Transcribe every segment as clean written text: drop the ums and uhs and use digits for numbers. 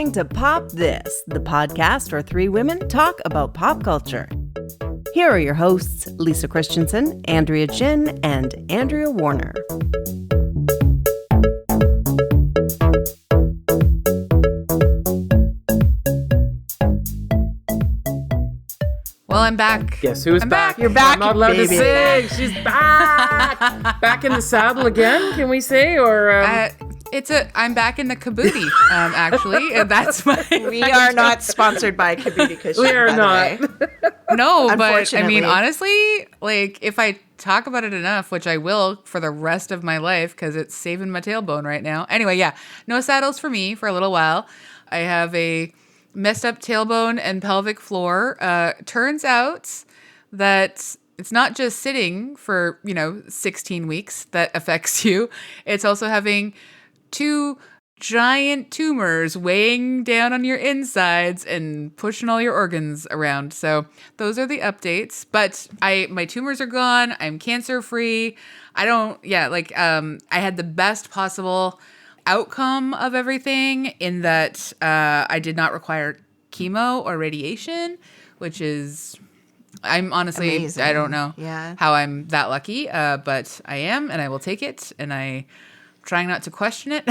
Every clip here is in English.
listening to Pop This, the podcast where three women talk about pop culture. Here are your hosts, Lisa Christiansen, Andrea Gin, and Andrea Warner. Well, I'm back. Guess who's back? You're back, I'm not allowed baby. to sing. She's back. Back in the saddle again, can we say? Or I'm back in the Kabuti, actually. And that's my. We are not sponsored by Kabuti Cushion. we are not. No, but I Unfortunately. mean, honestly, like if I talk about it enough, which I will for the rest of my life because it's saving my tailbone right now. Anyway, yeah, no saddles for me for a little while. I have a messed up tailbone and pelvic floor. Turns out that it's not just sitting for, 16 weeks that affects you. It's also having two giant tumors weighing down on your insides and pushing all your organs around. So those are the updates. But my tumors are gone. I'm cancer free. I had the best possible outcome of everything in that I did not require chemo or radiation, which is, I'm honestly, amazing. I don't know Yeah. how I'm that lucky, but I am, and I will take it, and I'm trying not to question it.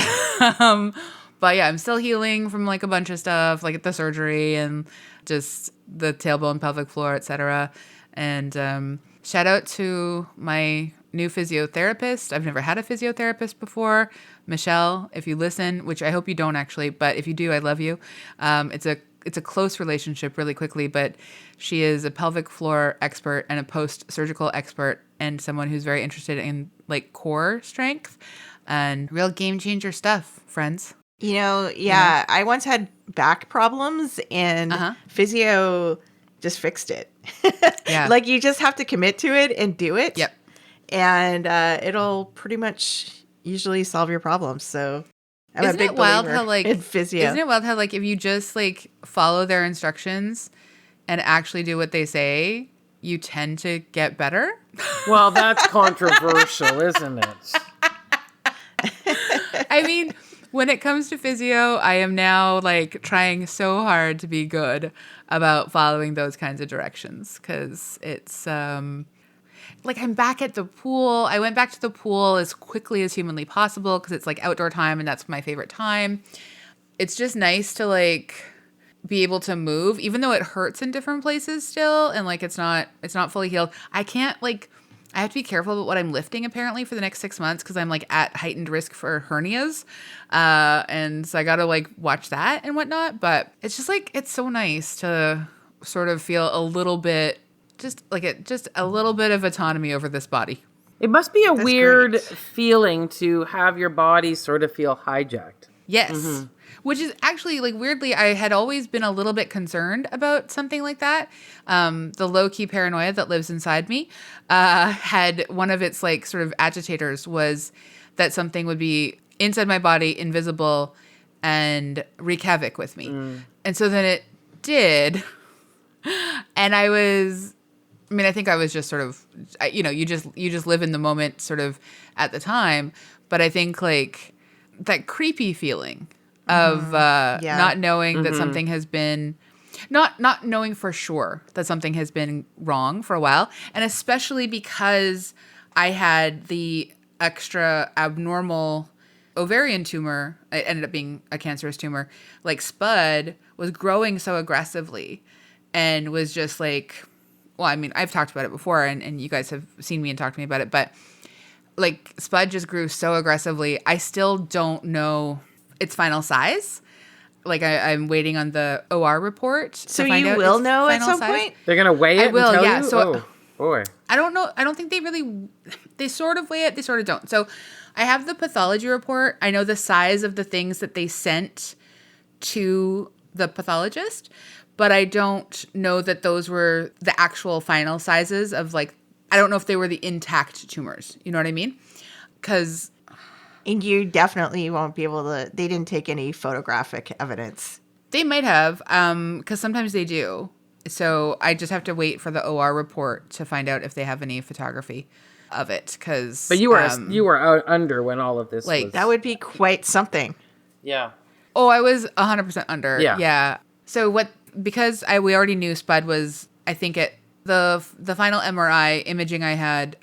But yeah, I'm still healing from like a bunch of stuff, like the surgery and just the tailbone, pelvic floor, etc. And shout out to my new physiotherapist. I've never had a physiotherapist before. Michelle, if you listen, which I hope you don't actually, but if you do, I love you. It's a close relationship really quickly, but she is a pelvic floor expert and a post-surgical expert and someone who's very interested in like core strength and real game changer stuff, friends. I once had back problems and physio just fixed it. Yeah. Like you just have to commit to it and do it. Yep. And it'll pretty much usually solve your problems. So I'm a Isn't big it wild believer how like in physio. Isn't it wild how like if you just like follow their instructions and actually do what they say, you tend to get better? Well, that's controversial, isn't it? I mean, when it comes to physio, I am now like trying so hard to be good about following those kinds of directions because it's like I'm back at the pool. I went back to the pool as quickly as humanly possible because it's like outdoor time and that's my favorite time. It's just nice to like be able to move, even though it hurts in different places still, and like it's not fully healed. I have to be careful about what I'm lifting apparently for the next 6 months because I'm like at heightened risk for hernias, and so I gotta like watch that and whatnot. But it's just like it's so nice to sort of feel a little bit. Just a little bit of autonomy over this body. It must be a That's weird great. feeling to have your body sort of feel hijacked. Yes. Mm-hmm. Which is actually, like, weirdly, I had always been a little bit concerned about something like that. The low-key paranoia that lives inside me had one of its, like, sort of agitators was that something would be inside my body, invisible, and wreak havoc with me. And so then it did. And I think I was just sort of, you just live in the moment sort of at the time. But I think like that creepy feeling of not knowing that something has been, not knowing for sure that something has been wrong for a while. And especially because I had the extra abnormal ovarian tumor, it ended up being a cancerous tumor, like Spud was growing so aggressively and was just like, well, I mean, I've talked about it before and you guys have seen me and talked to me about it, but like Spud just grew so aggressively. I still don't know its final size. Like I'm waiting on the OR report So to find you out will its know at final some size. point? They're going to weigh it I will, and tell yeah. you? So- Oh, boy. I don't know. I don't think they sort of weigh it. They sort of don't. So I have the pathology report. I know the size of the things that they sent to the pathologist, but I don't know that those were the actual final sizes of like, I don't know if they were the intact tumors. You know what I mean? Because And you definitely won't be able to, they didn't take any photographic evidence. they might have, because sometimes they do. So I just have to wait for the OR report to find out if they have any photography of it. But you were out under when all of this like, was. That would be quite something. Yeah. Oh, I was 100% under. Yeah. Yeah. So because we already knew Spud was, I think the final MRI imaging I had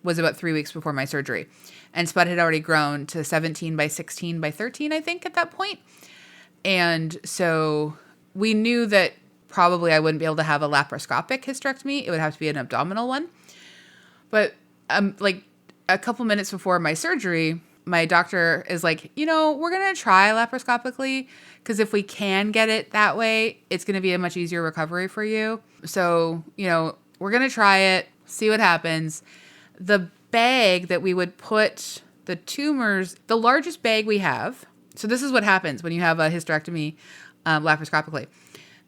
was about 3 weeks before my surgery. And Spud had already grown to 17 by 16 by 13, I think, at that point. And so we knew that probably I wouldn't be able to have a laparoscopic hysterectomy. It would have to be an abdominal one. But like a couple minutes before my surgery, my doctor is like, we're going to try laparoscopically because if we can get it that way, it's going to be a much easier recovery for you. So, we're going to try it, see what happens. The bag that we would put the tumors, the largest bag we have. So this is what happens when you have a hysterectomy laparoscopically.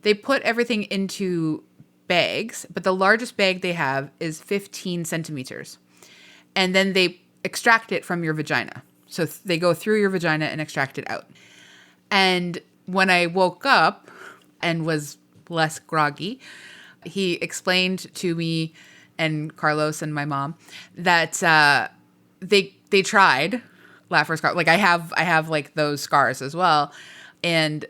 They put everything into bags, but the largest bag they have is 15 centimeters. And then they extract it from your vagina. So they go through your vagina and extract it out. And when I woke up and was less groggy, he explained to me and Carlos and my mom that they tried laparoscopy. Like I have like those scars as well. And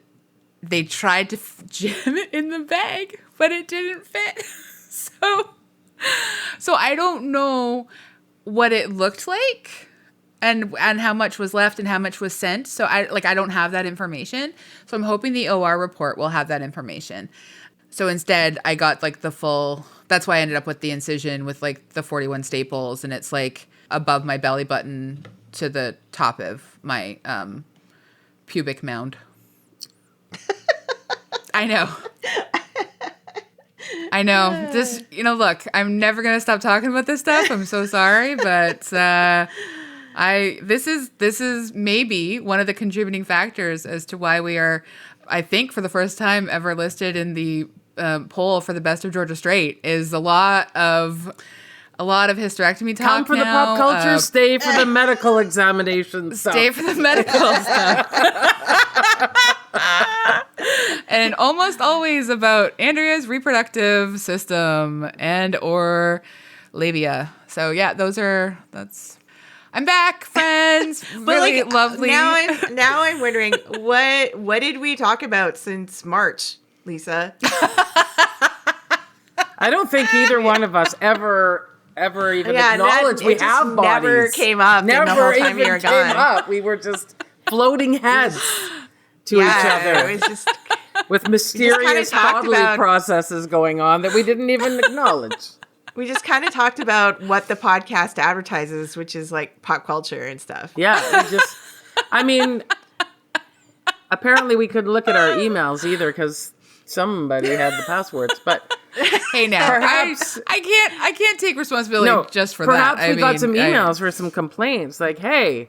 they tried to jam it in the bag, but it didn't fit. So I don't know what it looked like and how much was left and how much was sent. So I don't have that information. So I'm hoping the OR report will have that information. So instead I got like the full, that's why I ended up with the incision with like the 41 staples, and it's like above my belly button to the top of my pubic mound. I know. This, look, I'm never going to stop talking about this stuff. I'm so sorry, but this is maybe one of the contributing factors as to why we are, I think, for the first time ever listed in the poll for the best of Georgia Strait is a lot of hysterectomy talk. Come for the pop culture, stay for the medical examination stuff. Stay for the medical stuff. And almost always about Andrea's reproductive system and or labia. So yeah, I'm back, friends. Really lovely. Now I'm wondering what did we talk about since March, Lisa? I don't think either one of us ever even acknowledged we have bodies. Never came up. Never the whole time even you were came gone. up. We were just floating heads to each other. It was just with mysterious talked bodily about processes going on that we didn't even acknowledge. we just kind of talked about what the podcast advertises, which is like pop culture and stuff. Yeah, apparently we couldn't look at our emails either because somebody had the passwords, but hey, now perhaps I can't take responsibility just for that. Perhaps we got some emails for some complaints, like, "Hey,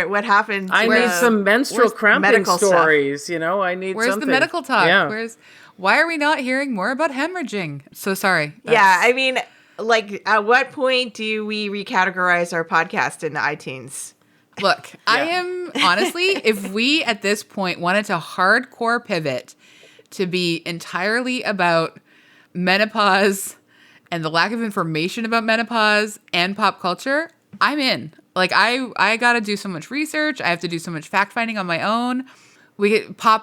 what happened? I need some menstrual cramping stories. Stuff? I need. Where's something. the medical talk? Yeah. Why are we not hearing more about hemorrhaging? So sorry. At what point do we recategorize our podcast into iTunes? Look, I am honestly, if we at this point wanted to hardcore pivot to be entirely about menopause and the lack of information about menopause and pop culture, I'm in. Like I got to do so much research. I have to do so much fact finding on my own.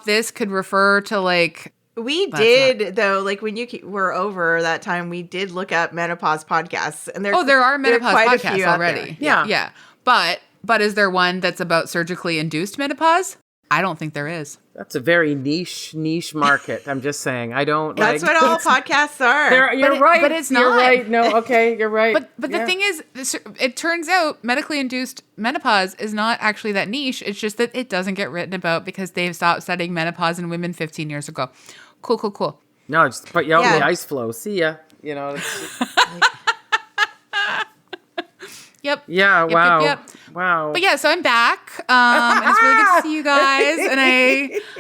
This could refer to like. We did though, like when you were over that time, we did look up menopause podcasts, and there are menopause podcasts already. Yeah. But is there one that's about surgically induced menopause? I don't think there is. That's a very niche market. I'm just saying. I don't. That's what all podcasts are. You're right. But it's not. You're right. No, okay, you're right. But the thing is, it turns out medically induced menopause is not actually that niche. It's just that it doesn't get written about because they've stopped studying menopause in women 15 years ago. Cool. No, just put you out in the ice flow. See ya. It's Yep. Yeah. Wow. Yep. Wow. But yeah, so I'm back. And it's really good to see you guys. And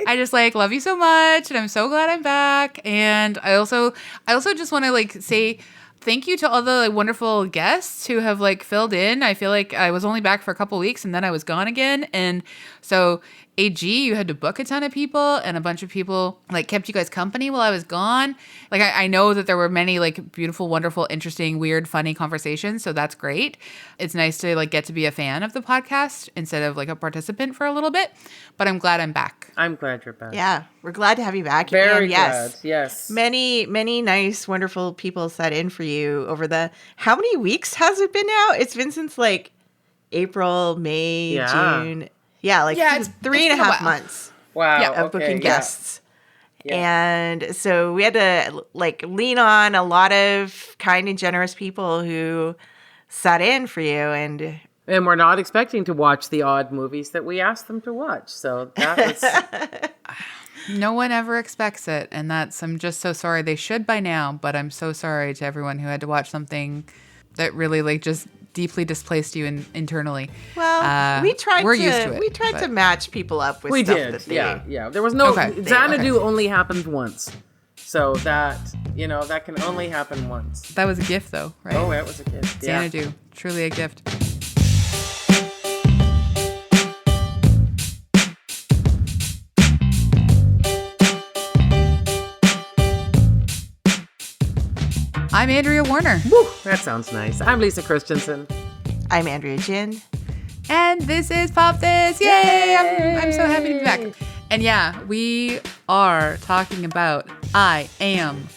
I just love you so much. And I'm so glad I'm back. And I also just want to say thank you to all the wonderful guests who have filled in. I feel like I was only back for a couple weeks and then I was gone again. And so AG, you had to book a ton of people, and a bunch of people like kept you guys company while I was gone. Like I know that there were many like beautiful, wonderful, interesting, weird, funny conversations. So that's great. It's nice to like get to be a fan of the podcast instead of like a participant for a little bit. But I'm glad I'm back. I'm glad you're back. Yeah, we're glad to have you back. Very and yes, glad. Yes. many nice, wonderful people sat in for you over the. How many weeks has it been now? It's been since like April, May, June. Yeah, like it's 3.5 months. Wow. Of booking yeah. guests. Yeah. And so we had to like lean on a lot of kind and generous people who sat in for you. And we're not expecting to watch the odd movies that we asked them to watch. So that was... No one ever expects it. And I'm just so sorry. They should by now, but I'm so sorry to everyone who had to watch something that really like just deeply displaced you internally. well, we tried we're to used to it, we tried to match people up with We stuff did. that they, Yeah. There was no... Okay. Xanadu only happened once. So that, that can only happen once. That was a gift though, right? Oh, it was a gift. Yeah. Xanadu, truly a gift. I'm Andrea Warner. Woo, that sounds nice. I'm Lisa Christiansen. I'm Andrea Gin. And this is Pop This. Yay! I'm so happy to be back. And yeah, we are talking about I Am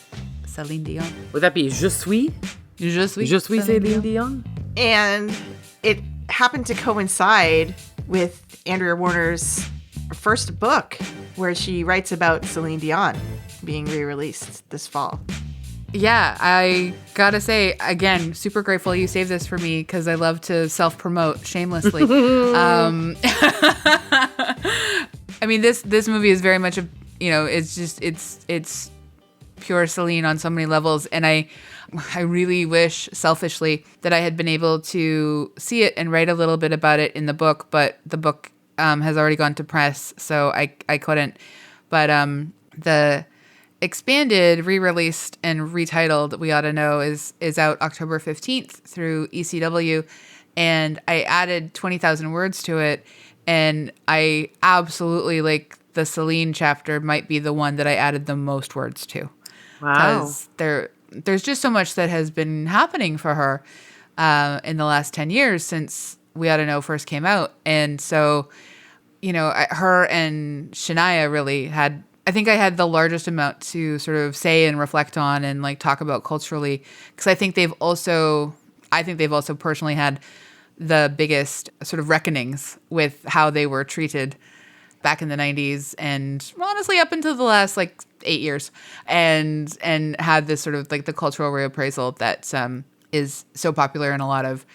Celine Dion. Would that be Je suis? Je suis Celine Dion? And it happened to coincide with Andrea Warner's first book, where she writes about Celine Dion being re-released this fall. Yeah, I gotta say, again, super grateful you saved this for me because I love to self-promote shamelessly. I mean, this movie is very much it's pure Celine on so many levels, and I really wish selfishly that I had been able to see it and write a little bit about it in the book, but the book has already gone to press, so I couldn't. But the expanded, re-released, and retitled We Ought to Know is out October 15th through ECW, and I added 20,000 words to it, and I absolutely, like, the Celine chapter might be the one that I added the most words to. Wow. Because there's just so much that has been happening for her in the last 10 years since We Ought to Know first came out, and so, her and Shania really had... I think I had the largest amount to sort of say and reflect on and like talk about culturally, because I think they've also personally had the biggest sort of reckonings with how they were treated back in the 90s and honestly up until the last like 8 years, and had this sort of like the cultural reappraisal that is so popular in a lot of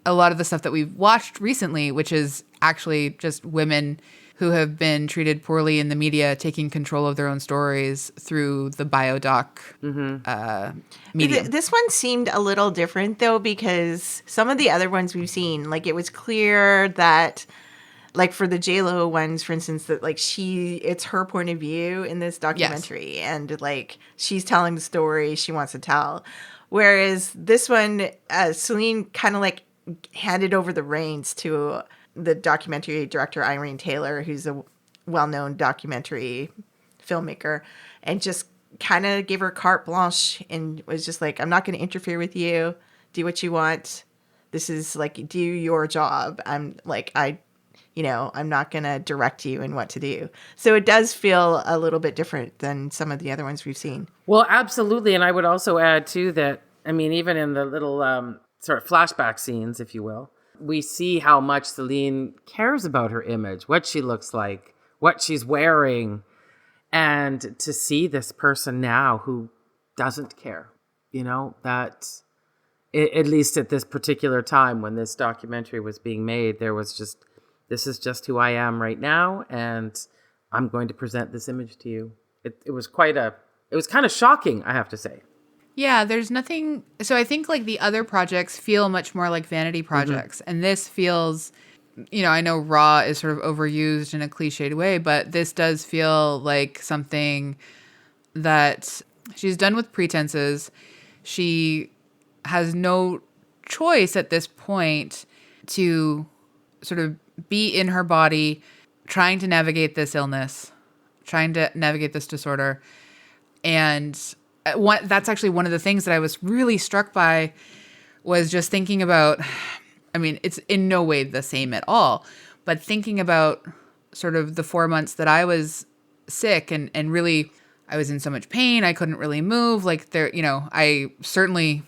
the stuff that we've watched recently, which is actually just women who have been treated poorly in the media, taking control of their own stories through the biodoc medium. This one seemed a little different, though, because some of the other ones we've seen, like, it was clear that, like, for the J-Lo ones, for instance, that, like, it's her point of view in this documentary. Yes. And, like, she's telling the story she wants to tell. Whereas this one, Celine kind of, like, handed over the reins to the documentary director Irene Taylor, who's a well-known documentary filmmaker, and just kind of gave her carte blanche and was just like, I'm not going to interfere with you. Do what you want. This is like, do your job. I'm not going to direct you in what to do. So it does feel a little bit different than some of the other ones we've seen. Well, absolutely. And I would also add too that, I mean, even in the little sort of flashback scenes, if you will, we see how much Celine cares about her image, what she looks like, what she's wearing, and to see this person now who doesn't care, that at least at this particular time when this documentary was being made, there was just, this is just who I am right now, and I'm going to present this image to you. It was kind of shocking, I have to say. Yeah, there's nothing. So I think like the other projects feel much more like vanity projects. Mm-hmm. And this feels, I know raw is sort of overused in a cliched way, but this does feel like something that she's done with pretenses. She has no choice at this point to sort of be in her body, trying to navigate this illness, trying to navigate this disorder. And that's actually one of the things that I was really struck by, was just thinking about, I mean, it's in no way the same at all, but thinking about sort of the 4 months that I was sick and really, I was in so much pain. I couldn't really move. Like I certainly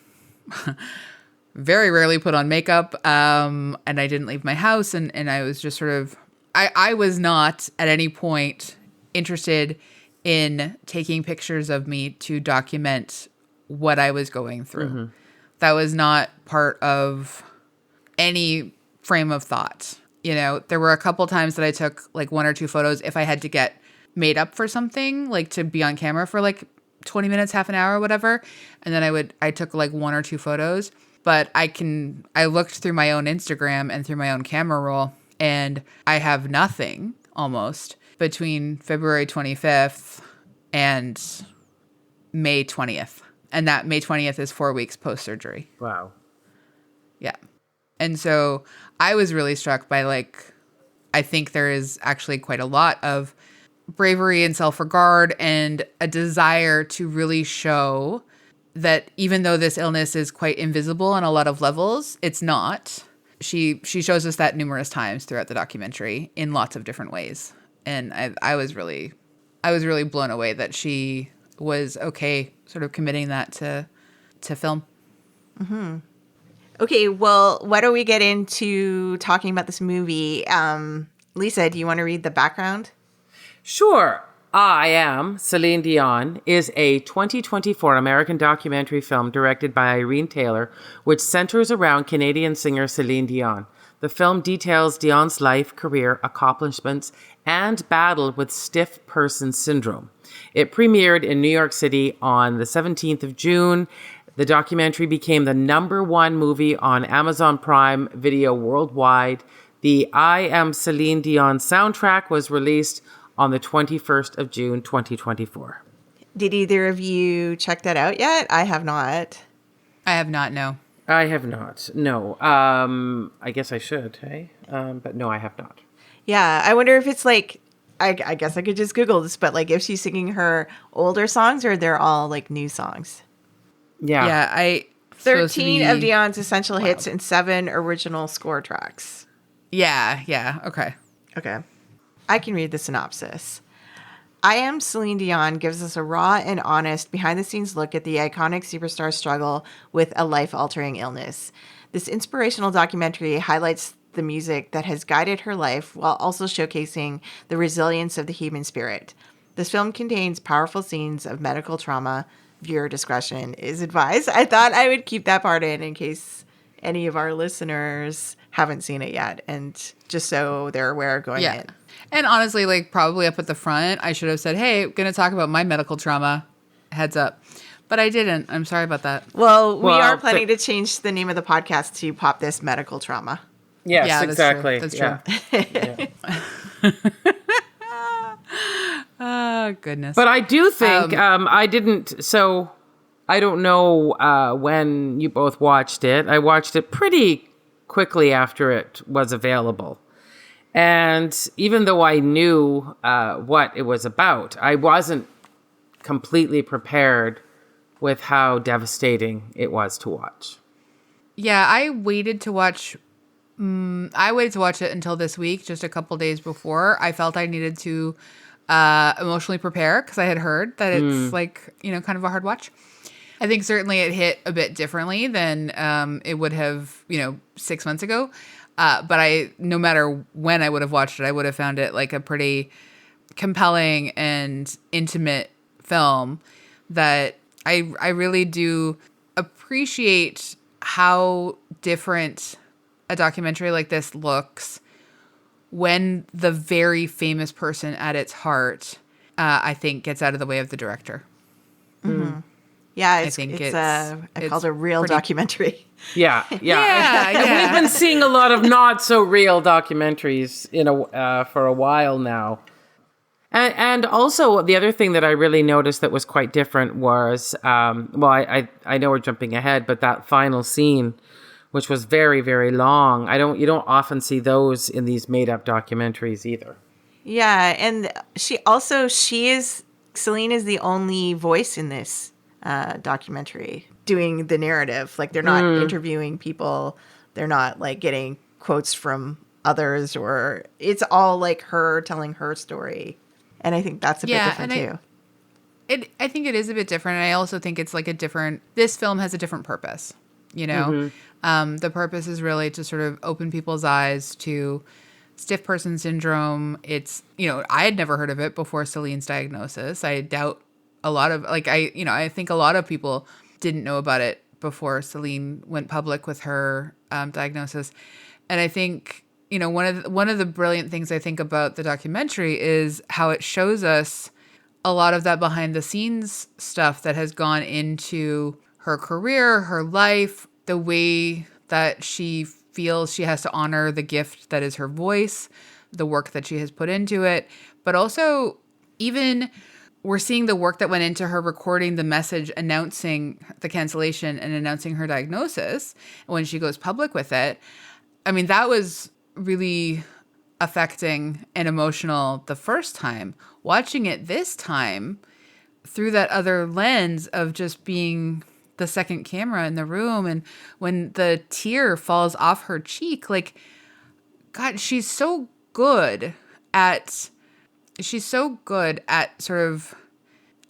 very rarely put on makeup. And I didn't leave my house. And I was just sort of, I was not at any point interested in taking pictures of me to document what I was going through. Mm-hmm. That was not part of any frame of thought. There were a couple times that I took like 1 or 2 photos if I had to get made up for something, like to be on camera for like 20 minutes, half an hour, whatever. And then I took like 1 or 2 photos, but I looked through my own Instagram and through my own camera roll, and I have nothing almost between February 25th and May 20th. And that May 20th is 4 weeks post-surgery. Wow. Yeah. And so I was really struck by I think there is actually quite a lot of bravery and self-regard and a desire to really show that even though this illness is quite invisible on a lot of levels, it's not. She shows us that numerous times throughout the documentary in lots of different ways. And I was really blown away that she was okay sort of committing that to film. Mm-hmm. Okay, well, why don't we get into talking about this movie? Lisa, do you want to read the background? Sure. I Am, Celine Dion, is a 2024 American documentary film directed by Irene Taylor, which centers around Canadian singer Celine Dion. The film details Dion's life, career, accomplishments, and battle with stiff person syndrome. It premiered in New York City on the 17th of June. The documentary became the #1 movie on Amazon Prime Video worldwide. The I Am Celine Dion soundtrack was released on the 21st of June, 2024. Did either of you check that out yet? I have not. I have not, no. I have not, no. I guess I should, hey? But no, I have not. Yeah, I wonder if it's I guess I could just Google this, but if she's singing her older songs or they're all new songs. Yeah. Yeah, 13 of Dion's essential hits and 7 original score tracks. Yeah, okay. Okay. I can read the synopsis. I Am Celine Dion gives us a raw and honest behind-the-scenes look at the iconic superstar's struggle with a life-altering illness. This inspirational documentary highlights the music that has guided her life while also showcasing the resilience of the human spirit. This film contains powerful scenes of medical trauma. Viewer discretion is advised. I thought I would keep that part in case any of our listeners haven't seen it yet, and just so they're aware going in. And honestly, probably up at the front, I should have said, hey, I'm going to talk about my medical trauma. Heads up. But I didn't. I'm sorry about that. Well, we are planning to change the name of the podcast to Pop This Medical Trauma. Yes, yeah, exactly. That's true. Oh, goodness. But I do think I didn't. So I don't know when you both watched it. I watched it pretty quickly after it was available. And even though I knew what it was about, I wasn't completely prepared with how devastating it was to watch. Yeah, I waited to watch it until this week, just a couple days before. I felt I needed to emotionally prepare because I had heard that it's kind of a hard watch. I think certainly it hit a bit differently than it would have, 6 months ago. But no matter when I would have watched it, I would have found it a pretty compelling and intimate film that I really do appreciate how different a documentary like this looks when the very famous person at its heart, I think, gets out of the way of the director. Mm-hmm. Yeah, I called it a real documentary. Yeah. Yeah. We've been seeing a lot of not so real documentaries for a while now. And also the other thing that I really noticed that was quite different was, I know we're jumping ahead, but that final scene, which was very, very long. You don't often see those in these made up documentaries either. Yeah, and Celine is the only voice in this documentary doing the narrative. Like, they're not interviewing people, they're not like getting quotes from others, or it's all like her telling her story. And I think that's a bit different too. I think it is a bit different. And I also think it's like this film has a different purpose, you know? The purpose is really to sort of open people's eyes to stiff person syndrome. It's, I had never heard of it before Celine's diagnosis. I doubt a lot of, I think a lot of people didn't know about it before Celine went public with her diagnosis. And I think, one of the brilliant things I think about the documentary is how it shows us a lot of that behind the scenes stuff that has gone into her career, her life, the way that she feels she has to honor the gift that is her voice, the work that she has put into it. But also, even we're seeing the work that went into her recording the message announcing the cancellation and announcing her diagnosis when she goes public with it. I mean, that was really affecting and emotional the first time. Watching it this time through that other lens of just being the second camera in the room, and when the tear falls off her cheek, like, God, she's so good at sort of,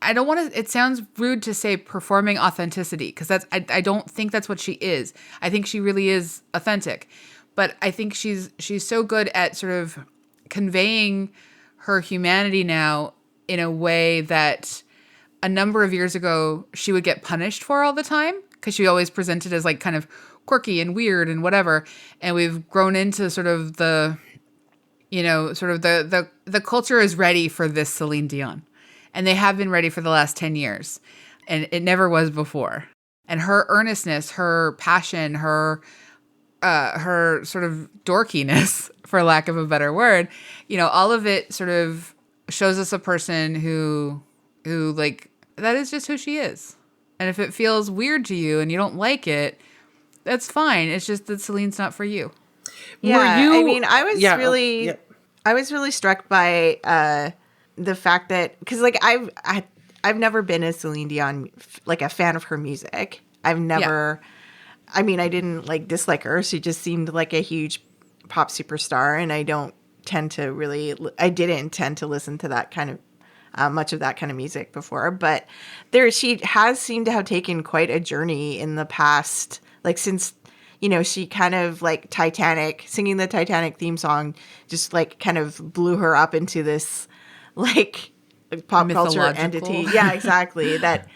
I don't want to, it sounds rude to say performing authenticity, because I don't think that's what she is. I think she really is authentic, but I think she's so good at sort of conveying her humanity now in a way that a number of years ago she would get punished for all the time, because she always presented as like kind of quirky and weird and whatever. And we've grown into sort of the culture is ready for this Celine Dion, and they have been ready for the last 10 years, and it never was before. And her earnestness, her passion, her sort of dorkiness, for lack of a better word, all of it sort of shows us a person who like, that is just who she is. And if it feels weird to you and you don't like it, that's fine. It's just that Celine's not for you. Yeah, I mean, I was really struck by the fact that, because like I've never been a Celine Dion, like a fan of her music. I've never, I mean, I didn't like dislike her. She just seemed like a huge pop superstar, and I didn't tend to listen to that kind of much of that kind of music before. But she has seemed to have taken quite a journey in the past, like since, she kind of like Titanic, singing the Titanic theme song, just like kind of blew her up into this like pop culture entity. Yeah, exactly. that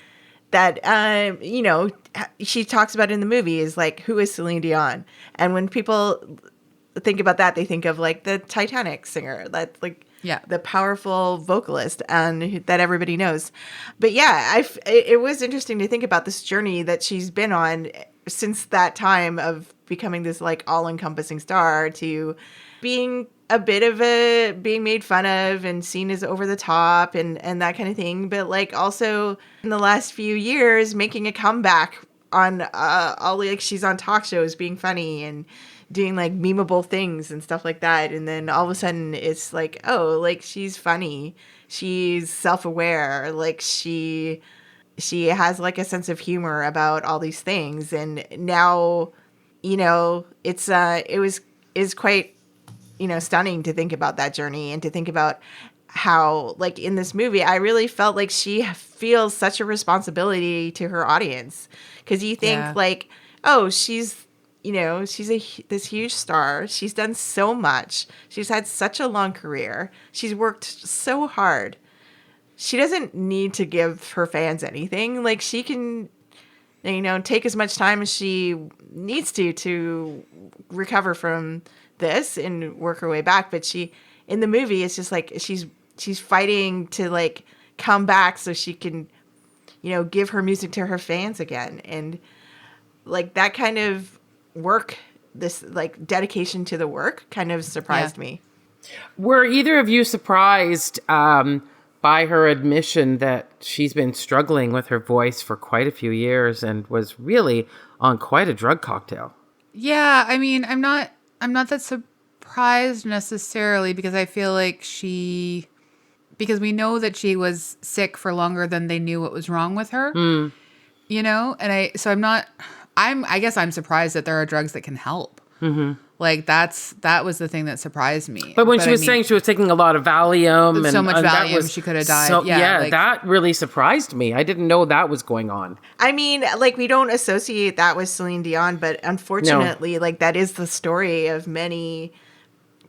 she talks about in the movie is like, who is Celine Dion? And when people think about that, they think of like the Titanic singer, that's like, the powerful vocalist and that everybody knows. But yeah, it was interesting to think about this journey that she's been on since that time of becoming this like all-encompassing star to being a bit of being made fun of and seen as over the top and that kind of thing. But like also in the last few years, making a comeback on she's on talk shows being funny and doing like memeable things and stuff like that. And then all of a sudden it's like, oh, like she's funny. She's self-aware. Like she has like a sense of humor about all these things. And now, is quite, stunning to think about that journey and to think about how, like in this movie, I really felt like she feels such a responsibility to her audience. Cause you think like, oh, she's this huge star. She's done so much. She's had such a long career. She's worked so hard. She doesn't need to give her fans anything. Like she can, take as much time as she needs to recover from this and work her way back. But in the movie, it's just like she's fighting to like come back so she can, give her music to her fans again. And like that kind of work, this like dedication to the work kind of surprised me. Were either of you surprised by her admission that she's been struggling with her voice for quite a few years and was really on quite a drug cocktail? Yeah, I mean, I'm not that surprised surprised necessarily because I feel like because we know that she was sick for longer than they knew what was wrong with her, you know? And I guess I'm surprised that there are drugs that can help. Mm-hmm. Like that was the thing that surprised me. But when she was saying she was taking a lot of Valium so much Valium, she could have died. That really surprised me. I didn't know that was going on. I mean, like, we don't associate that with Celine Dion, but unfortunately, like, that is the story of many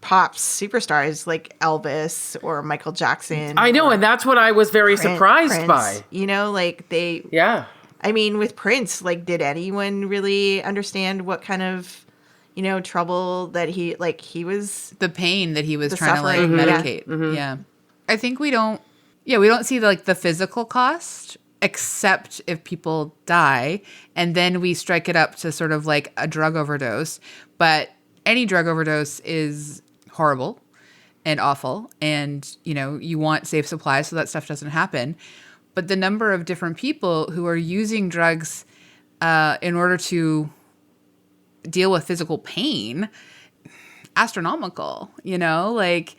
pop superstars like Elvis or Michael Jackson. I know, and that's what I was very surprised by. You know, like I mean, with Prince, like, did anyone really understand what kind of, you know, trouble that he was, the pain that he was trying to suffering. medicate. Yeah. I think we don't see the physical cost except if people die, and then we strike it up to sort of like a drug overdose. But any drug overdose is horrible and awful, and, you know, you want safe supplies so that stuff doesn't happen. But the number of different people who are using drugs in order to deal with physical pain, astronomical, you know, like,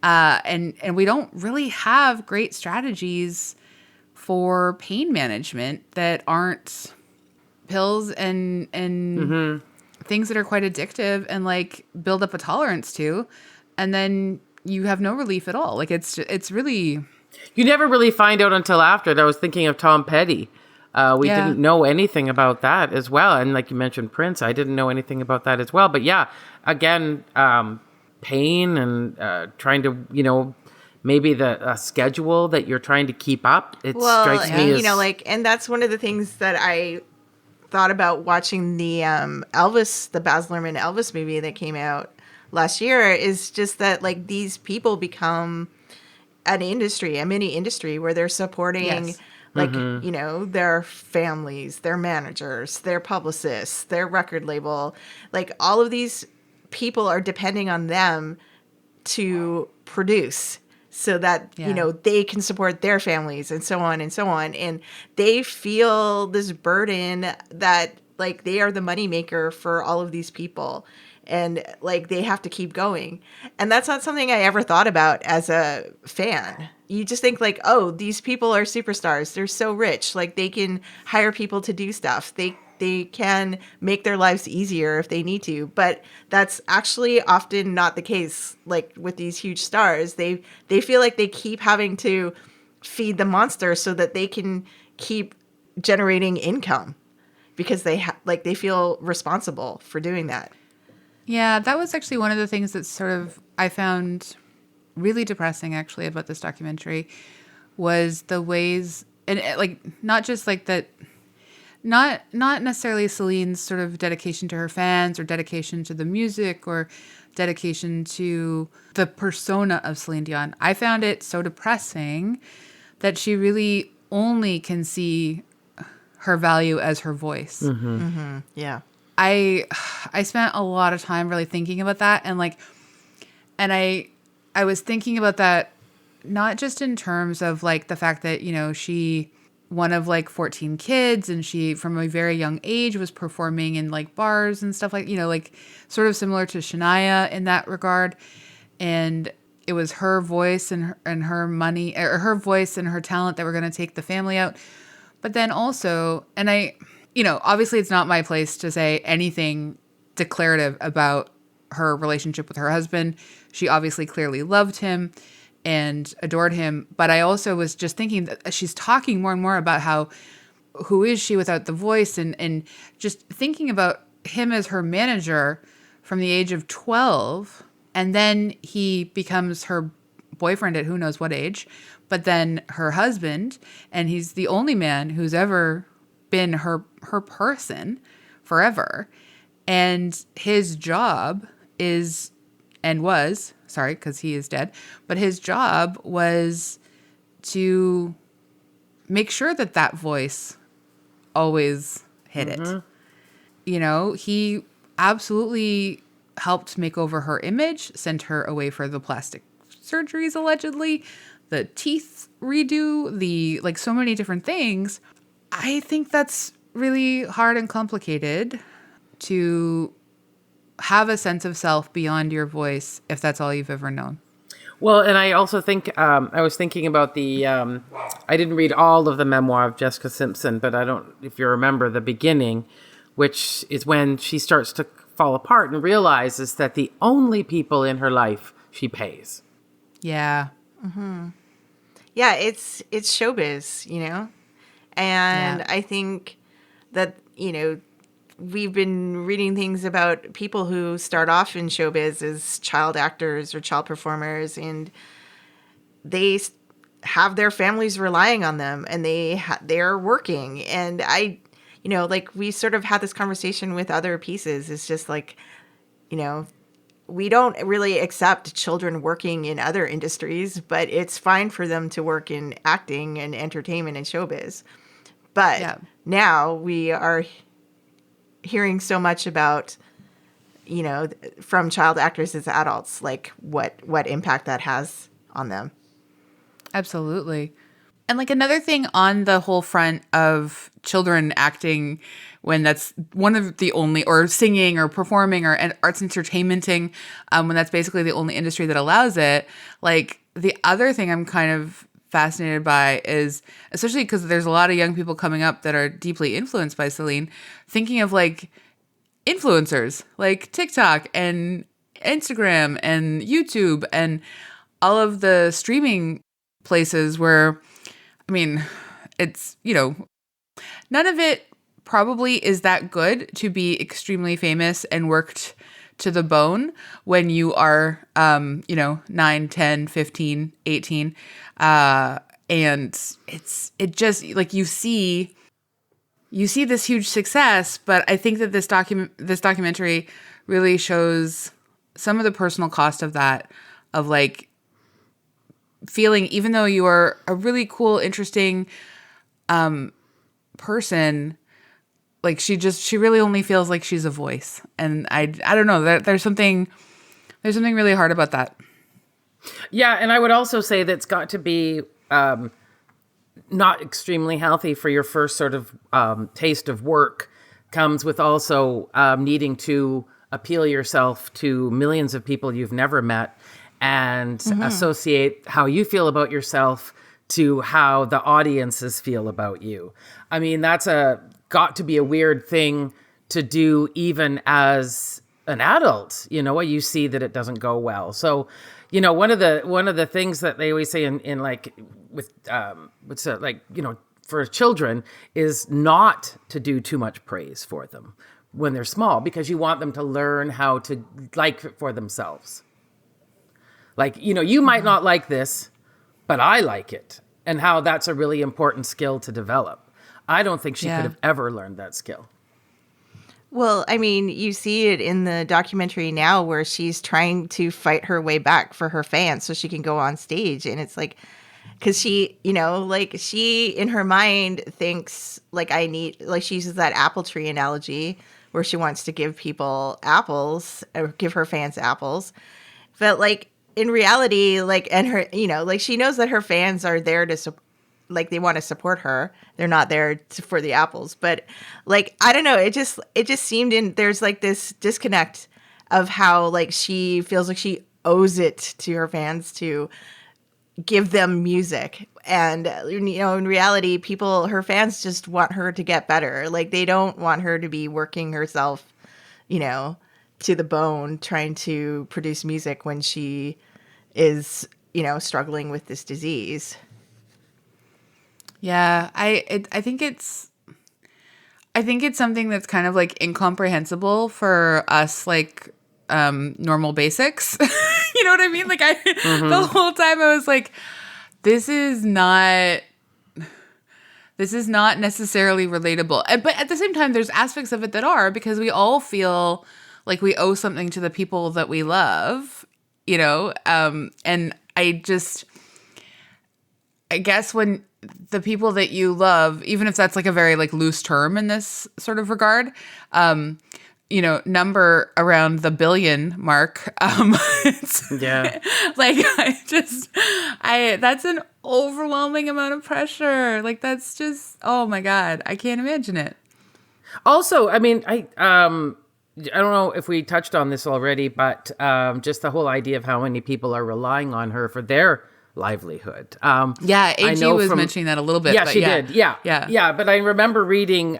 and we don't really have great strategies for pain management that aren't pills and things that are quite addictive and like build up a tolerance to, and then you have no relief at all. Like it's really, you never really find out until after. I was thinking of Tom Petty. We didn't know anything about that as well. And like you mentioned, Prince, I didn't know anything about that as well. But yeah, again, pain and trying to, you know, maybe the schedule that you're trying to keep up. It strikes me as, you know, like, and that's one of the things that I thought about watching the the Baz Luhrmann Elvis movie that came out last year, is just that, like, these people become an industry, a mini industry, where they're supporting like, you know, their families, their managers, their publicists, their record label. Like, all of these people are depending on them to produce so that, you know, they can support their families and so on and so on. And they feel this burden that, like, they are the moneymaker for all of these people. And, like, they have to keep going. And that's not something I ever thought about as a fan. You just think, like, oh, these people are superstars. They're so rich. Like, they can hire people to do stuff. They can make their lives easier if they need to. But that's actually often not the case. Like, with these huge stars, they feel like they keep having to feed the monster so that they can keep generating income, because they feel responsible for doing that. Yeah, that was actually one of the things that sort of I found really depressing, actually, about this documentary, was the ways, and like, not just like that, not necessarily Celine's sort of dedication to her fans or dedication to the music or dedication to the persona of Celine Dion. I found it so depressing that she really only can see her value as her voice. Yeah. I spent a lot of time really thinking about that, and I was thinking about that not just in terms of like the fact that, you know, she, one of like 14 kids, and she from a very young age was performing in like bars and stuff, like, you know, like sort of similar to Shania in that regard, and it was her voice and her money, or her voice and her talent that were going to take the family out. But then also, and you know, obviously it's not my place to say anything declarative about her relationship with her husband. She obviously clearly loved him and adored him. But I also was just thinking that she's talking more and more about who is she without the voice, and just thinking about him as her manager from the age of 12. And then he becomes her boyfriend at who knows what age, but then her husband, and he's the only man who's ever been her person forever. And his job is, and was, sorry, because he is dead, but his job was to make sure that that voice always hit it. You know, he absolutely helped make over her image, sent her away for the plastic surgeries, allegedly, the teeth redo, the, like, so many different things. I think that's really hard and complicated to have a sense of self beyond your voice if that's all you've ever known. Well, and I also think I was thinking about I didn't read all of the memoir of Jessica Simpson, but I don't, if you remember the beginning, which is when she starts to fall apart and realizes that the only people in her life she pays. Yeah. Yeah, it's showbiz, you know? And I think that, you know, we've been reading things about people who start off in showbiz as child actors or child performers, and they have their families relying on them, and they're working. And you know, like, we sort of had this conversation with other pieces. It's just like, you know, we don't really accept children working in other industries, but it's fine for them to work in acting and entertainment and showbiz. But now we are hearing so much about, you know, from child actors as adults, like what impact that has on them. Absolutely. And like another thing on the whole front of children acting, when that's one of the only, or singing or performing or arts entertainmenting, when that's basically the only industry that allows it. Like, the other thing I'm kind of fascinated by is, especially because there's a lot of young people coming up that are deeply influenced by Celine, thinking of like influencers like TikTok and Instagram and YouTube and all of the streaming places where, I mean, it's, you know, none of it probably is that good to be extremely famous and worked to the bone when you are, you know, 9, 10, 15, 18. And it just, like, you see this huge success, but I think that this documentary really shows some of the personal cost of that, of like feeling, even though you are a really cool, interesting person, like she really only feels like she's a voice. And I don't know, there's something really hard about that. Yeah, and I would also say that's got to be not extremely healthy for your first sort of taste of work. Comes with also needing to appeal yourself to millions of people you've never met, and associate how you feel about yourself to how the audiences feel about you. I mean, that's got to be a weird thing to do even as an adult. You know, you see that it doesn't go well. So, you know, one of the things that they always say in like with like, you know, for children is not to do too much praise for them when they're small, because you want them to learn how to like it for themselves. Like, you know, you might not like this, but I like it, and how that's a really important skill to develop. I don't think she could have ever learned that skill. Well, I mean, you see it in the documentary now where she's trying to fight her way back for her fans so she can go on stage. And it's like, because she, you know, like she in her mind thinks like she uses that apple tree analogy where she wants to give people apples or give her fans apples. But like in reality, like, and her, you know, like she knows that her fans are there to like they want to support her. They're not there for the apples. But like, I don't know. It just seemed there's like this disconnect of how like she feels like she owes it to her fans to give them music. And, you know, in reality, her fans just want her to get better. Like, they don't want her to be working herself, you know, to the bone trying to produce music when she is, you know, struggling with this disease. Yeah, I think it's something that's kind of like incomprehensible for us, like normal basics. You know what I mean? Like the whole time I was like, this is not necessarily relatable. But at the same time, there's aspects of it that are, because we all feel like we owe something to the people that we love, you know? And I guess when the people that you love, even if that's like a very like loose term in this sort of regard, you know, number around the billion mark. Yeah. Like that's an overwhelming amount of pressure. Like that's just, oh my God, I can't imagine it. Also, I mean, I don't know if we touched on this already, but just the whole idea of how many people are relying on her for their livelihood. Yeah, AG was from, mentioning that a little bit. Yeah, but she did. Yeah. But I remember reading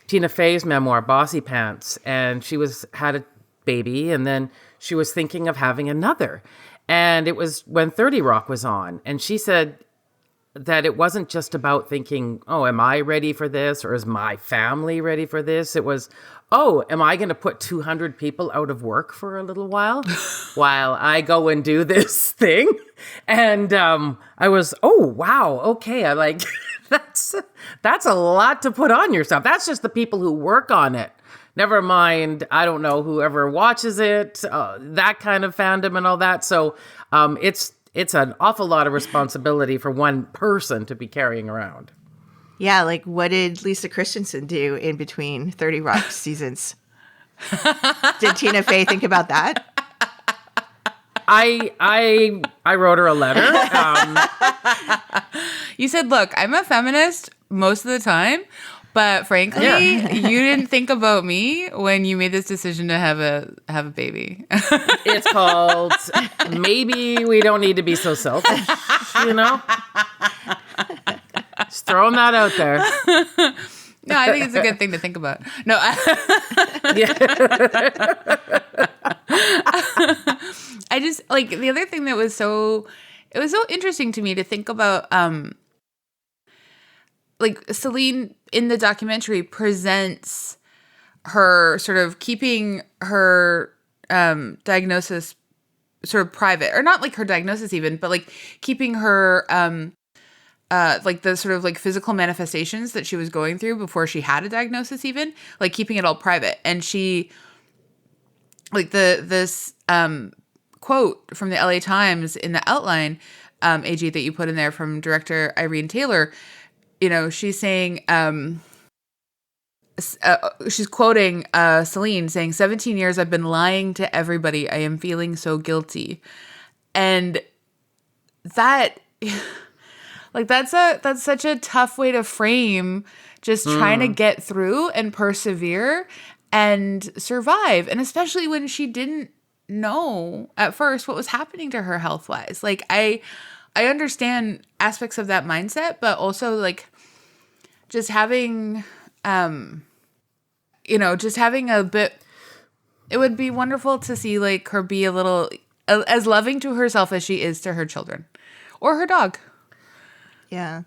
Tina Fey's memoir, Bossy Pants, and she had a baby, and then she was thinking of having another. And it was when 30 Rock was on, and she said that it wasn't just about thinking, oh, am I ready for this? Or is my family ready for this? It was, oh, am I going to put 200 people out of work for a little while I go and do this thing? And I was, oh, wow. Okay. I like, that's a lot to put on yourself. That's just the people who work on it. Never mind, I don't know, whoever watches it, that kind of fandom and all that. So it's an awful lot of responsibility for one person to be carrying around. Yeah, like what did Lisa Christiansen do in between 30 Rock seasons? Did Tina Fey think about that? I wrote her a letter. You said, look, I'm a feminist most of the time, but frankly, you didn't think about me when you made this decision to have a baby. It's called maybe we don't need to be so selfish, you know? Just throwing that out there. No, I think it's a good thing to think about. No, I just like the other thing that it was so interesting to me to think about. Like Celine in the documentary presents her sort of keeping her diagnosis sort of private, or not like her diagnosis even, but like keeping her like the sort of like physical manifestations that she was going through before she had a diagnosis, even like keeping it all private. And she like this quote from the LA Times in the outline, AG, that you put in there from director Irene Taylor. You know, she's saying, she's quoting Celine saying, 17 years I've been lying to everybody. I am feeling so guilty. And that, like, that's such a tough way to frame just trying to get through and persevere and survive. And especially when she didn't know at first what was happening to her health-wise. Like, I understand aspects of that mindset, but also like just having, just having a bit, it would be wonderful to see like her be a little as loving to herself as she is to her children or her dog. Yeah.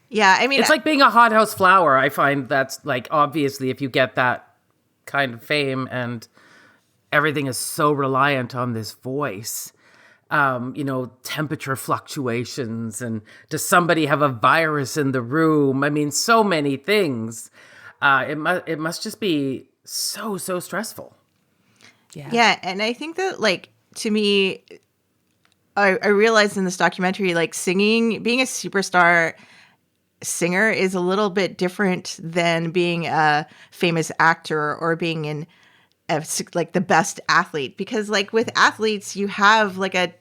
Yeah. I mean, it's like being a hothouse flower. I find that's like, obviously, if you get that kind of fame and everything is so reliant on this voice, temperature fluctuations, and does somebody have a virus in the room? I mean, so many things. It must just be so stressful. Yeah. Yeah. And I think that, like, to me, I realized in this documentary, like, singing, being a superstar singer is a little bit different than being a famous actor or being like the best athlete, because like with athletes, you have like a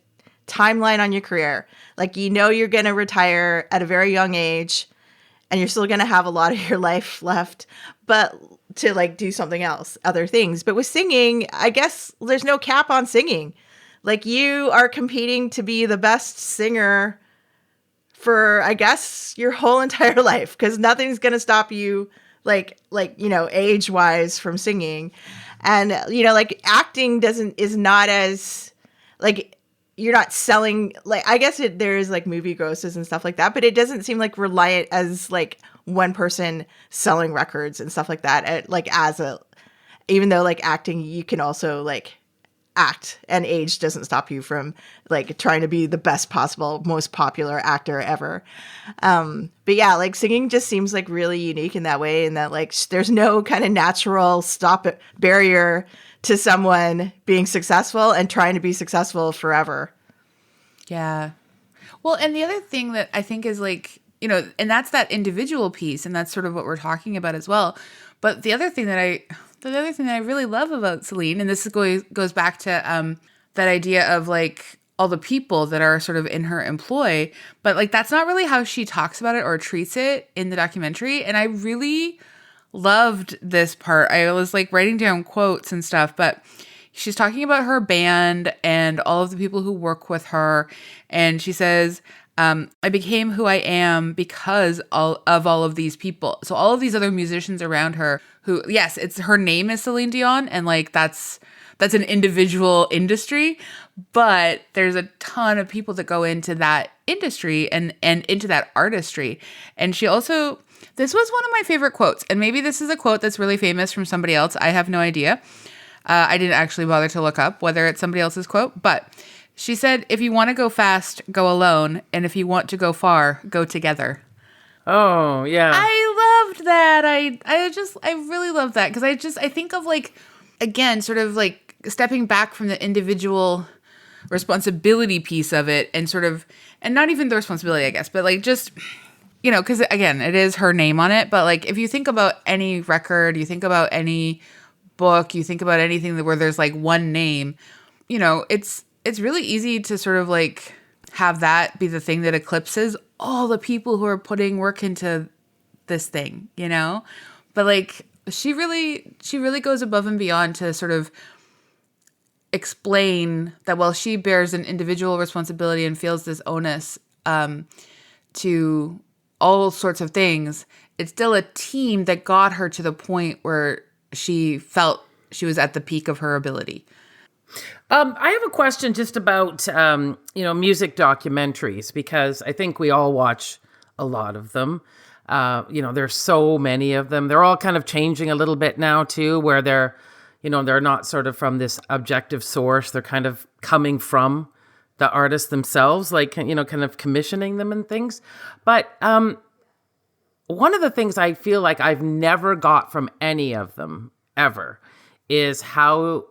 timeline on your career. Like, you're going to retire at a very young age and you're still going to have a lot of your life left, but to like do something else, other things. But with singing, I guess there's no cap on singing. Like, you are competing to be the best singer for, I guess, your whole entire life, because nothing's going to stop you age wise from singing. And, like, acting is not as, like, you're not selling, like, I guess there is, like, movie grosses and stuff like that, but it doesn't seem, like, reliant as, like, one person selling records and stuff like that. Even though, like, acting, you can also, like, act, and age doesn't stop you from, like, trying to be the best possible, most popular actor ever. But yeah, like, singing just seems like really unique in that way, and that like there's no kind of natural barrier to someone being successful and trying to be successful forever. Yeah. Well, and the other thing that I think is like, and that's that individual piece, and that's sort of what we're talking about as well. But the other thing that I really love about Celine, and this goes back to that idea of like all the people that are sort of in her employ, but like that's not really how she talks about it or treats it in the documentary. And I really loved this part. I was like writing down quotes and stuff, but she's talking about her band and all of the people who work with her. And she says, I became who I am because of all of these people. So all of these other musicians around her who, yes, it's her name is Celine Dion. And like, that's an individual industry, but there's a ton of people that go into that industry and into that artistry. And she also, this was one of my favorite quotes. And maybe this is a quote that's really famous from somebody else. I have no idea. I didn't actually bother to look up whether it's somebody else's quote, but she said, if you want to go fast, go alone. And if you want to go far, go together. Oh, yeah. I loved that. I really love that. Cause I think of like, again, sort of like stepping back from the individual responsibility piece of it and sort of, and not even the responsibility, I guess, but like just, you know, cause again, it is her name on it. But like, if you think about any record, you think about any book, you think about anything where there's like one name, you know, it's really easy to sort of like have that be the thing that eclipses all the people who are putting work into this thing, you know? But like she really goes above and beyond to sort of explain that while she bears an individual responsibility and feels this onus to all sorts of things, it's still a team that got her to the point where she felt she was at the peak of her ability. I have a question just about, music documentaries, because I think we all watch a lot of them. There's so many of them. They're all kind of changing a little bit now too, where they're not sort of from this objective source. They're kind of coming from the artists themselves, like, kind of commissioning them and things. But one of the things I feel like I've never got from any of them ever is how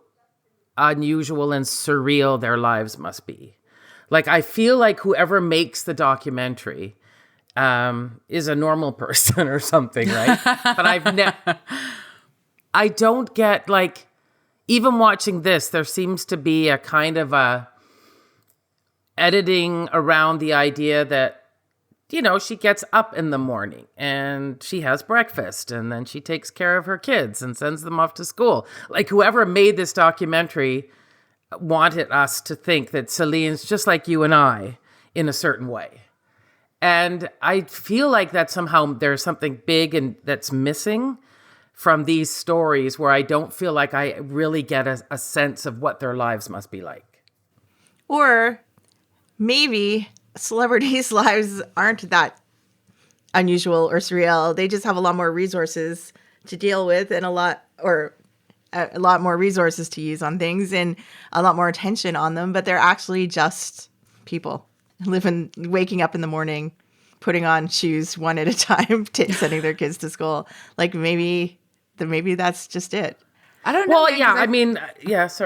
unusual and surreal their lives must be. Like, I feel like whoever makes the documentary is a normal person or something, right? But I don't get, like, even watching this, there seems to be a kind of a editing around the idea that, she gets up in the morning and she has breakfast and then she takes care of her kids and sends them off to school. Like, whoever made this documentary wanted us to think that Celine's just like you and I in a certain way. And I feel like that somehow there's something big and that's missing from these stories, where I don't feel like I really get a sense of what their lives must be like. Or maybe celebrities' lives aren't that unusual or surreal. They just have a lot more resources to deal with and a lot more resources to use on things and a lot more attention on them. But they're actually just people waking up in the morning, putting on shoes one at a time, sending their kids to school. Like, maybe that's just it. I don't know. Well, yeah, I was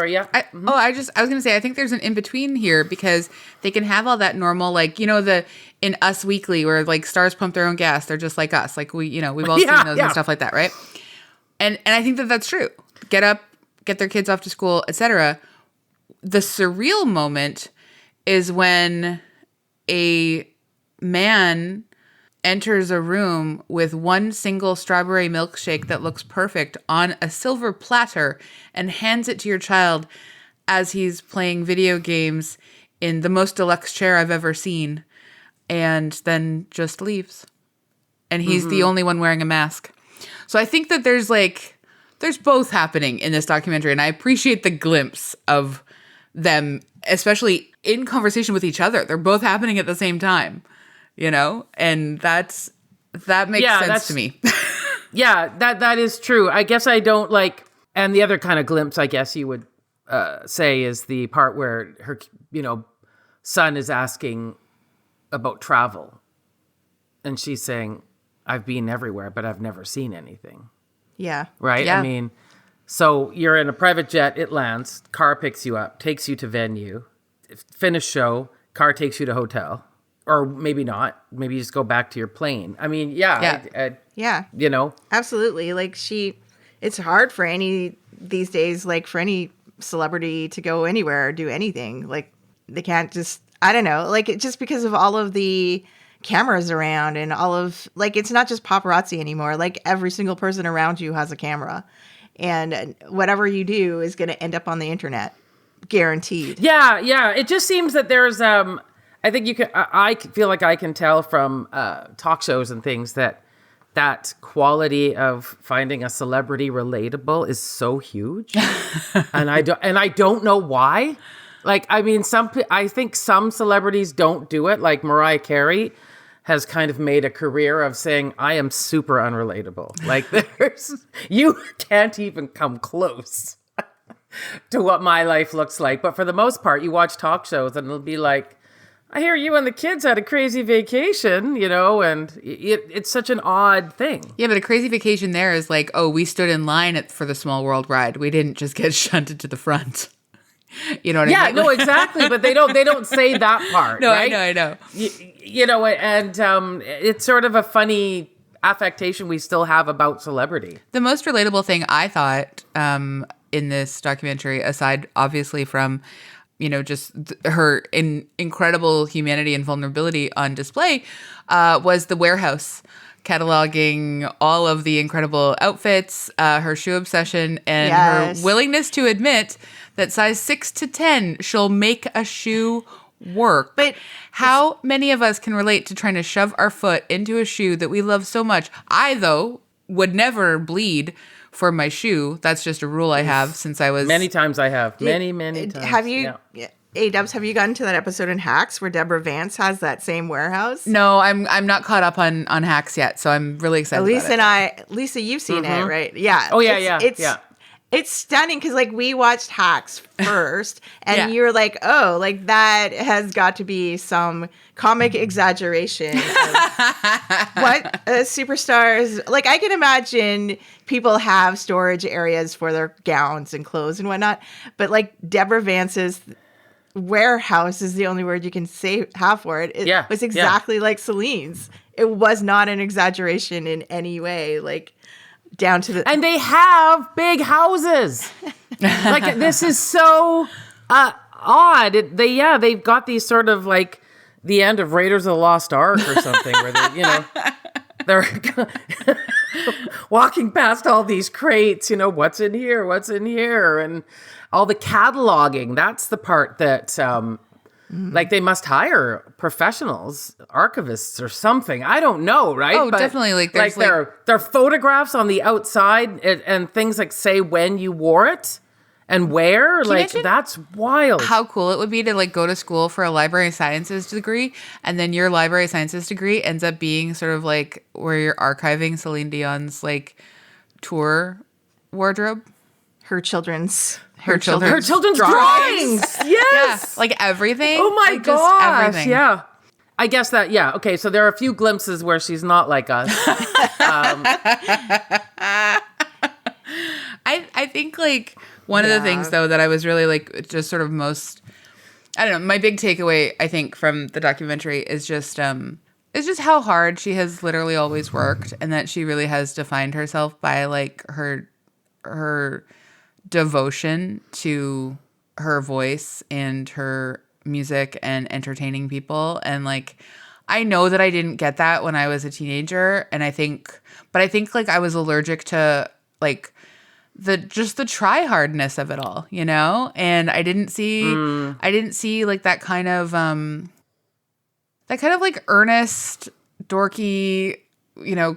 going to say, I think there's an in-between here, because they can have all that normal, like, in Us Weekly, where like stars pump their own gas. They're just like us. Like, we've all seen those and stuff like that. Right. And I think that that's true. Get up, get their kids off to school, etc. The surreal moment is when a man enters a room with one single strawberry milkshake that looks perfect on a silver platter and hands it to your child as he's playing video games in the most deluxe chair I've ever seen, and then just leaves. And he's the only one wearing a mask. So I think that there's both happening in this documentary, and I appreciate the glimpse of them, especially in conversation with each other. They're both happening at the same time. And that makes sense to me. Yeah, that is true. I guess I don't like, and the other kind of glimpse, I guess you would say, is the part where her, son is asking about travel. And she's saying, I've been everywhere, but I've never seen anything. Yeah. Right? Yeah. I mean, so you're in a private jet, it lands, car picks you up, takes you to venue, finish show, car takes you to hotel. Or maybe not. Maybe you just go back to your plane. I mean, yeah. Absolutely. Like, it's hard for any these days, like for any celebrity to go anywhere or do anything. Like, they can't just, I don't know, like, just because of all of the cameras around and all of, like, it's not just paparazzi anymore. Like, every single person around you has a camera. And whatever you do is going to end up on the internet. Guaranteed. Yeah. It just seems that there's, I think you can, I feel like I can tell from talk shows and things that quality of finding a celebrity relatable is so huge. and I don't know why. Like, I mean, I think some celebrities don't do it. Like Mariah Carey has kind of made a career of saying, I am super unrelatable. Like, you can't even come close to what my life looks like. But for the most part, you watch talk shows and it'll be like, I hear you and the kids had a crazy vacation, and it's such an odd thing. Yeah, but a crazy vacation there is like, oh, we stood in line for the Small World ride. We didn't just get shunted to the front. You know what I mean? Yeah, no, exactly. But they don't say that part. No, right? I know. And it's sort of a funny affectation we still have about celebrity. The most relatable thing I thought in this documentary, aside obviously from, just her incredible humanity and vulnerability on display, was the warehouse, cataloging all of the incredible outfits, her shoe obsession, and her willingness to admit that size 6 to 10 she'll make a shoe work. But how many of us can relate to trying to shove our foot into a shoe that we love so much? I, though, would never bleed for my shoe. That's just a rule I have since I was... Many times I have. Many times. Have you... Yeah. A-Dubs, have you gotten to that episode in Hacks where Deborah Vance has that same warehouse? No, I'm not caught up on Hacks yet, so I'm really excited about it. Lisa, you've seen it, right? Yeah. Oh, yeah. It's stunning because, like, we watched Hacks first, and you're like, oh, like, that has got to be some comic exaggeration of what superstars... Like, I can imagine people have storage areas for their gowns and clothes and whatnot, but, like, Deborah Vance's warehouse is the only word you can have for it. It was exactly like Celine's. It was not an exaggeration in any way, like... down to the... And they have big houses. Like, this is so odd. They've got these sort of like the end of Raiders of the Lost Ark or something where they, they're walking past all these crates, what's in here, and all the cataloging. That's the part that... like, they must hire professionals, archivists or something. I don't know, right? Oh, definitely. Like, there's there are photographs on the outside and things like say when you wore it and where. Like, that's wild. How cool it would be to, like, go to school for a library sciences degree, and then your library sciences degree ends up being sort of like where you're archiving Celine Dion's, like, tour wardrobe. Her children's drawings. Yes. Yeah, like everything. Oh my like gosh. Everything. Yeah. I guess that, okay, so there are a few glimpses where she's not like us. I think, like, one of the things, though, that I was really, like, just sort of most, I don't know, my big takeaway, I think, from the documentary is just how hard she has literally always worked, and that she really has defined herself by, like, her devotion to her voice and her music and entertaining people. And, like, I know that I didn't get that when I was a teenager, and I think like I was allergic to, like, the try hardness of it all, and I didn't see like that kind of like earnest, dorky,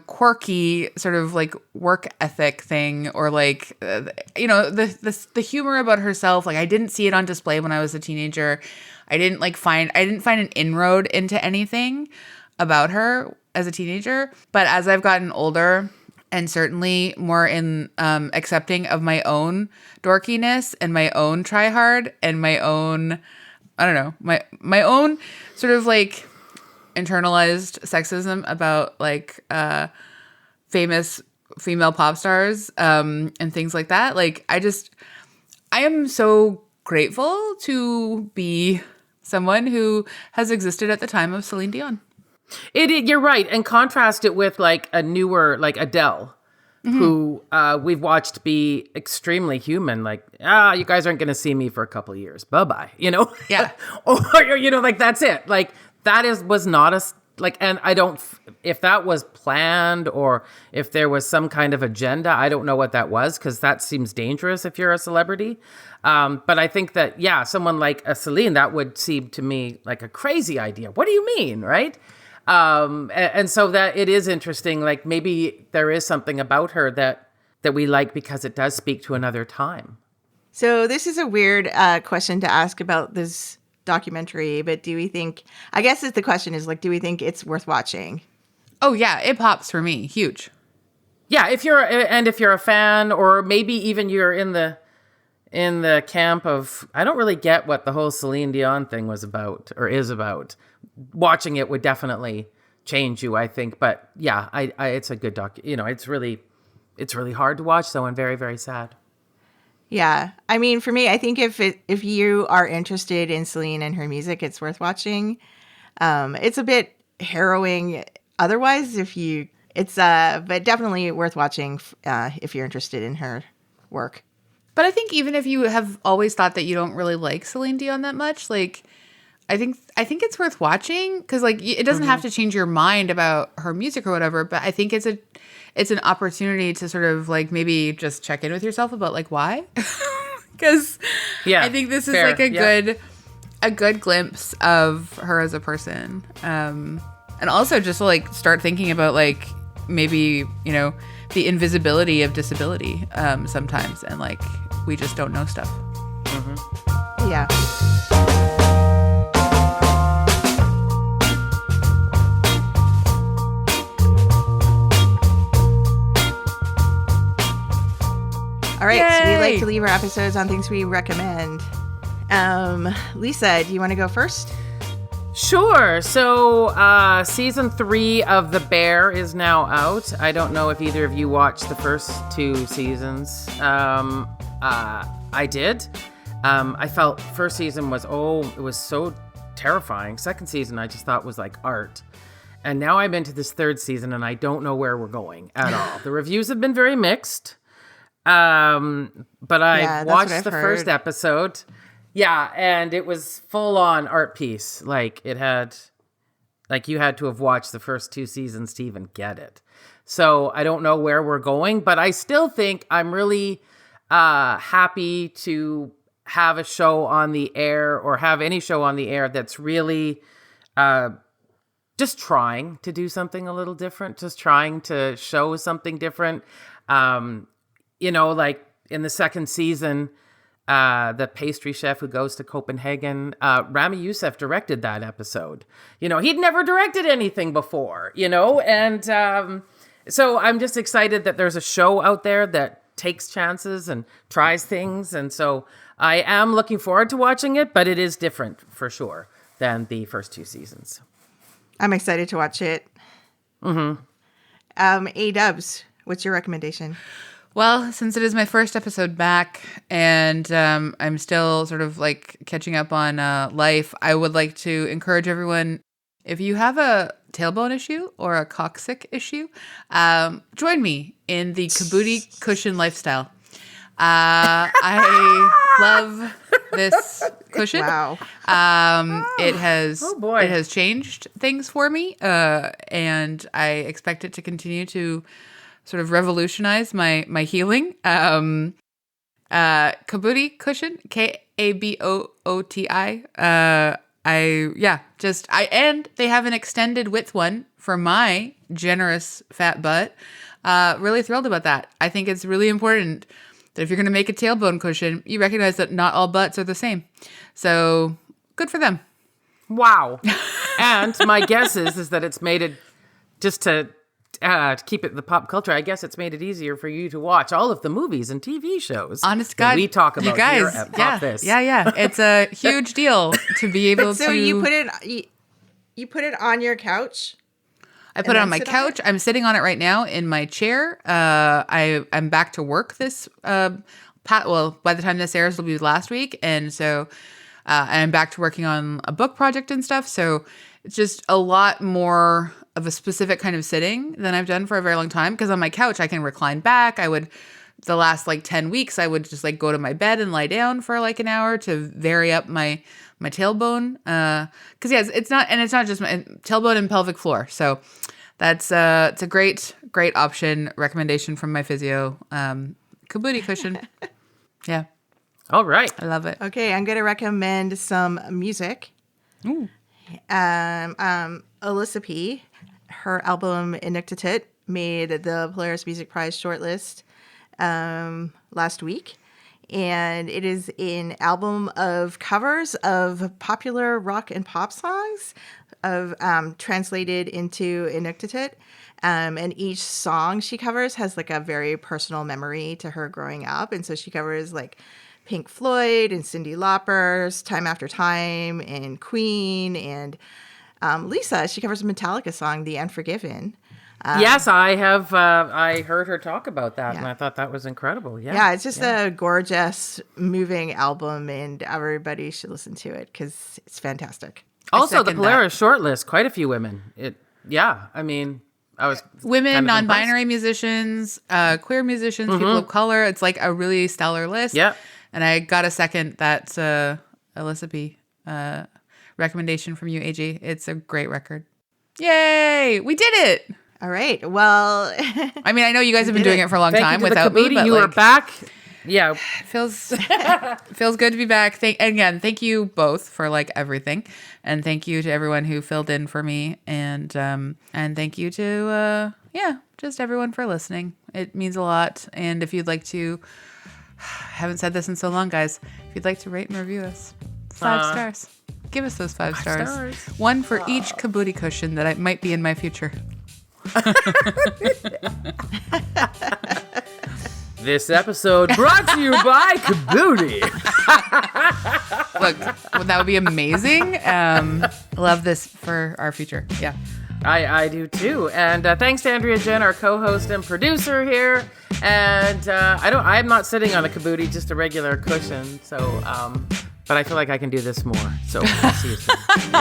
quirky sort of like work ethic thing, or like, the humor about herself. Like, I didn't see it on display when I was a teenager. I didn't find an inroad into anything about her as a teenager. But as I've gotten older, and certainly more in accepting of my own dorkiness and my own try hard and my own, I don't know, my own sort of like internalized sexism about like famous female pop stars and things like that. Like, I am so grateful to be someone who has existed at the time of Celine Dion. You're right. And contrast it with like a newer, like Adele, who we've watched be extremely human. Like, you guys aren't going to see me for a couple of years. Bye-bye. Yeah. Or, like, that's it. Like, was not a like, and I don't, if that was planned or if there was some kind of agenda, I don't know what that was, because that seems dangerous if you're a celebrity. But I think that, yeah, someone like a Celine, that would seem to me like a crazy idea. What do you mean, right? And so that it is interesting, like maybe there is something about her that we like because it does speak to another time. So this is a weird question to ask about this documentary, but do we think, I guess the question is like, do we think it's worth watching? Oh yeah, it pops for me. Huge. Yeah, if you're a fan, or maybe even you're in the camp of, I don't really get what the whole Celine Dion thing was about or is about. Watching it would definitely change you, I think. But yeah, I it's a good doc. You know, it's really hard to watch though, and very, very sad. Yeah. I mean, for me, I think if you are interested in Celine and her music, it's worth watching. It's a bit harrowing otherwise but definitely worth watching if you're interested in her work. But I think even if you have always thought that you don't really like Celine Dion that much, like I think it's worth watching, because like it doesn't have to change your mind about her music or whatever, but I think it's an opportunity to sort of like maybe just check in with yourself about like why, because I think this is like a good glimpse of her as a person, and also just to like start thinking about like maybe, you know, the invisibility of disability sometimes, and like we just don't know stuff. Yeah. All right, so we like to leave our episodes on things we recommend. Lisa, do you want to go first? Sure. So season 3 of The Bear is now out. I don't know if either of you watched the first 2 seasons. I did. I felt first season was, it was so terrifying. Second season I just thought was like art. And now I'm into this 3rd season and I don't know where we're going at all. The reviews have been very mixed. But I watched the first episode. Yeah, and it was full on art piece. Like you had to have watched the first 2 seasons to even get it. So I don't know where we're going, but I still think I'm really happy to have a show on the air, or have any show on the air that's really just trying to do something a little different, just trying to show something different. You know, like in the 2nd season, the pastry chef who goes to Copenhagen, Rami Youssef directed that episode. You know, he'd never directed anything before, you know? And so I'm just excited that there's a show out there that takes chances and tries things. And so I am looking forward to watching it, but it is different for sure than the first 2 seasons. I'm excited to watch it. A-Dubs, what's your recommendation? Well, since it is my first episode back and I'm still sort of like catching up on life, I would like to encourage everyone, if you have a tailbone issue or a coccyx issue, join me in the Kabuti cushion lifestyle. I love this cushion. Wow. It has changed things for me, and I expect it to continue to sort of revolutionize my healing. Kabuti cushion, Kabooti. And they have an extended width one for my generous fat butt. Really thrilled about that. I think it's really important that if you're going to make a tailbone cushion, you recognize that not all butts are the same. So good for them. Wow. And my guess is that it's made it, just to keep it the pop culture, I guess it's made it easier for you to watch all of the movies and TV shows. Honest to God, we talk about you guys, here at Pop This. Yeah. It's a huge deal to be able to. So you put it on your couch? I put it on my couch. I'm sitting on it right now in my chair. I'm back to work this. By the time this airs, it'll be last week, and so I'm back to working on a book project and stuff. So it's just a lot more of a specific kind of sitting than I've done for a very long time. Because on my couch, I can recline back. I would the last like 10 weeks, I would just like go to my bed and lie down for like an hour to vary up my tailbone. Cause yeah, it's not just my tailbone and pelvic floor. So that's, it's a great option, recommendation from my physio, Kabuti cushion. Yeah. All right. I love it. Okay, I'm going to recommend some music. Ooh. Alyssa P., her album Inuktitut made the Polaris Music Prize shortlist last week. And it is an album of covers of popular rock and pop songs translated into Inuktitut. And each song she covers has like a very personal memory to her growing up. And so she covers like Pink Floyd and Cyndi Lauper's Time After Time and Queen. And Lisa, she covers a Metallica song, The Unforgiven. Yes, I have. I heard her talk about that, and I thought that was incredible. Yeah, it's just a gorgeous, moving album, and everybody should listen to it because it's fantastic. Also, the Polaris shortlist, quite a few women. I mean, I was women, kind of non-binary impressed. musicians, queer musicians, people of color. It's like a really stellar list. Yeah, and I got a second that Alyssa P. Recommendation from you, AG. It's a great record. Yay! We did it. All right. Well, I mean, I know you guys have been doing it for a long time without me, but you are back. Yeah, feels good to be back. Thank you both for like everything, and thank you to everyone who filled in for me, and thank you to just everyone for listening. It means a lot. And if you'd like to, haven't said this in so long, guys, if you'd like to rate and review us, 5 stars. Give us those 5 stars. One for each Kabuti cushion that might be in my future. This episode brought to you by Kabuti. Look, that would be amazing. Love this for our future. Yeah. I do too. And thanks to Andrea Gin, our co-host and producer here. And I'm not sitting on a Kabuti, just a regular cushion. So, but I feel like I can do this more. So I'll see you soon.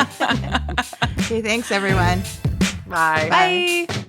okay, thanks everyone. Bye. Bye.